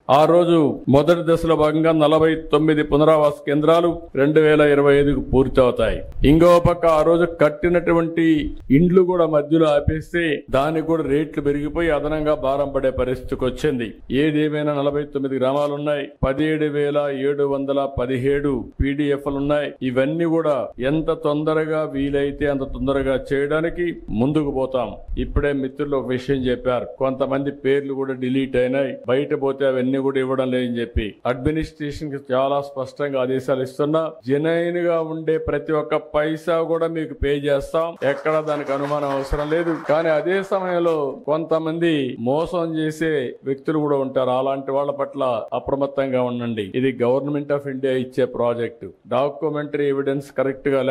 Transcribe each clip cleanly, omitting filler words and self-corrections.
ఆ రోజు మొదటి దశలో భాగంగా 49 పునరావాస కేంద్రాలు 2025కు పూర్తి అవుతాయి. ఇంకో పక్క ఆ రోజు కట్టినటువంటి ఇండ్లు కూడా మధ్యలో ఆపేస్తే దానికి కూడా రేట్లు పెరిగిపోయి అదనంగా భారం పడే పరిస్థితికి వచ్చింది. ఏదేమైనా 49 గ్రామాలు ఉన్నాయి, 17,717 పీడిఎఫ్లు ఉన్నాయి. ఇవన్నీ కూడా ఎంత తొందరగా వీలైతే అంత తొందరగా చేయడానికి ముందుకు పోతాం. ఇప్పుడే మిత్రులు ఒక విషయం చెప్పారు, కొంతమంది పేర్లు కూడా డిలీట్ అయినాయి, బయట పోతే అవన్నీ కూడా ఇవ్వడం లేదని చెప్పి అడ్మినిస్ట్రేషన్ కి చాలా స్పష్టంగా ఆదేశాలు ఇస్తున్నా. జెన్యూన్ గా ఉండే ప్రతి ఒక్క పైసా కూడా మీకు పే చేస్తాం, ఎక్కడ దానికి అనుమానం అవసరం లేదు. కానీ అదే సమయంలో కొంతమంది మోసం చేసే వ్యక్తులు కూడా ఉంటారు. అలాంటి వాళ్ళ పట్ల అప్రమత్తంగా ఉండండి. ఇది గవర్నమెంట్ ఆఫ్ ఇండియా ఇచ్చే ప్రాజెక్టు. డాక్యుమెంటరీ ఎవిడెన్స్ కరెక్ట్ గా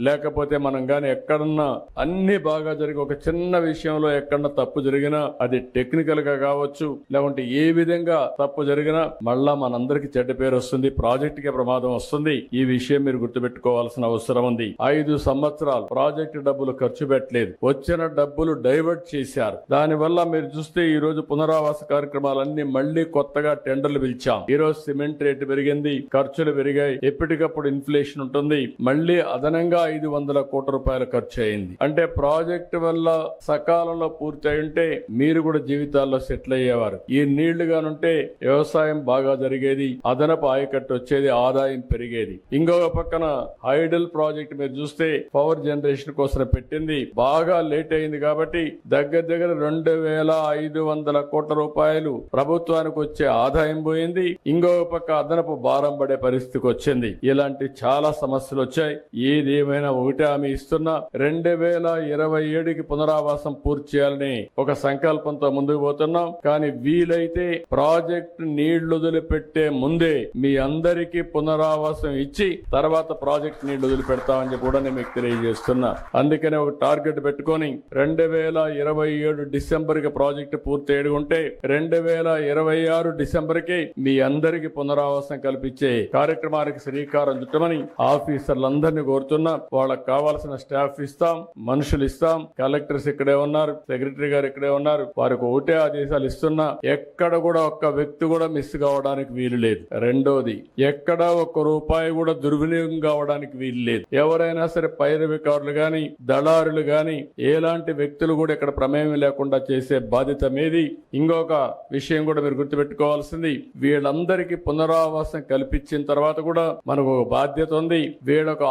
లేకపోతే మనం గాని ఎక్కడన్నా అన్ని బాగా జరిగి ఒక చిన్న విషయంలో ఎక్కడన్నా తప్పు జరిగినా అది టెక్నికల్ గా కావచ్చు, లేకుంటే ఏ విధంగా తప్పు జరిగినా మళ్ళా మనందరికి చెడ్డ పేరు వస్తుంది, ప్రాజెక్ట్ కి ప్రమాదం వస్తుంది. ఈ విషయం మీరు గుర్తుపెట్టుకోవాల్సిన అవసరం ఉంది. 5 సంవత్సరాలు ప్రాజెక్టు డబ్బులు ఖర్చు పెట్టలేదు, వచ్చిన డబ్బులు డైవర్ట్ చేశారు. దానివల్ల మీరు చూస్తే ఈ రోజు పునరావాస కార్యక్రమాలన్నీ మళ్లీ కొత్తగా టెండర్లు పిలిచాం. ఈ రోజు సిమెంట్ రేటు పెరిగింది, ఖర్చులు పెరిగాయి, ఎప్పటికప్పుడు ఇన్ఫ్లేషన్ ఉంటుంది. మళ్లీ అదనంగా 500 కోట్ల రూపాయలు ఖర్చు అయింది. అంటే ప్రాజెక్టు వల్ల సకాలంలో పూర్తి అయి ఉంటే మీరు కూడా జీవితాల్లో సెటిల్ అయ్యేవారు. ఈ నీళ్లు గానుంటే వ్యవసాయం బాగా జరిగేది, అదనపు ఆయకట్టు వచ్చేది, ఆదాయం పెరిగేది. ఇంకొక పక్కన హైడల్ ప్రాజెక్ట్ మీరు చూస్తే పవర్ జనరేషన్ కోసం పెట్టింది, బాగా లేట్ అయింది కాబట్టి దగ్గర 2,500 కోట్ల రూపాయలు ప్రభుత్వానికి వచ్చే ఆదాయం పోయింది. ఇంకొక పక్క అదనపు భారం పడే పరిస్థితికి వచ్చింది. ఇలాంటి చాలా సమస్యలు వచ్చాయి. ఏదేమైనా ఒకటే హామీ ఇస్తున్నా, 2027కి పునరావాసం పూర్తి చేయాలని ఒక సంకల్పంతో ముందుకు పోతున్నాం. కానీ వీలైతే ప్రాజెక్ట్ నీళ్లు వదిలిపెట్టే ముందే మీ అందరికీ పునరావాసం ఇచ్చి తర్వాత ప్రాజెక్ట్ నీళ్లు వదిలిపెడతామని చెప్పి కూడా నేను మీకు తెలియజేస్తున్నా. అందుకనే ఒక టార్గెట్ పెట్టుకొని 2027 డిసెంబర్ కి ప్రాజెక్టు పూర్తి అయ్యుంటే 2026 డిసెంబర్ కి మీ అందరికీ పునరావాసం కల్పించే కార్యక్రమానికి శ్రీకారం చుట్టమని ఆఫీసర్లందరినీ కోరుతున్నా. వాళ్ళకి కావాల్సిన స్టాఫ్ ఇస్తాం, మనుషులు ఇస్తాం. కలెక్టర్స్ ఇక్కడే ఉన్నారు, సెక్రటరీ గారు ఇక్కడే ఉన్నారు. వారికి ఒకటే ఆదేశాలు ఇస్తున్నా, ఎక్కడ కూడా ఒక్క వ్యక్తి కూడా మిస్ కావడానికి వీలు లేదు. రెండోది, ఎక్కడ ఒక్క రూపాయి కూడా దుర్వినియోగం కావడానికి వీలు లేదు. ఎవరైనా సరే పైరవికారులు గాని దళారులు గాని ఎలాంటి వ్యక్తులు కూడా ఇక్కడ ప్రమేయం లేకుండా చేసే బాధ్యత మీది. ఇంకొక విషయం కూడా మీరు గుర్తుపెట్టుకోవాల్సింది, వీళ్ళందరికీ పునరావాసం కల్పించిన తర్వాత కూడా మనకు ఒక బాధ్యత ఉంది. వీళ్ళకు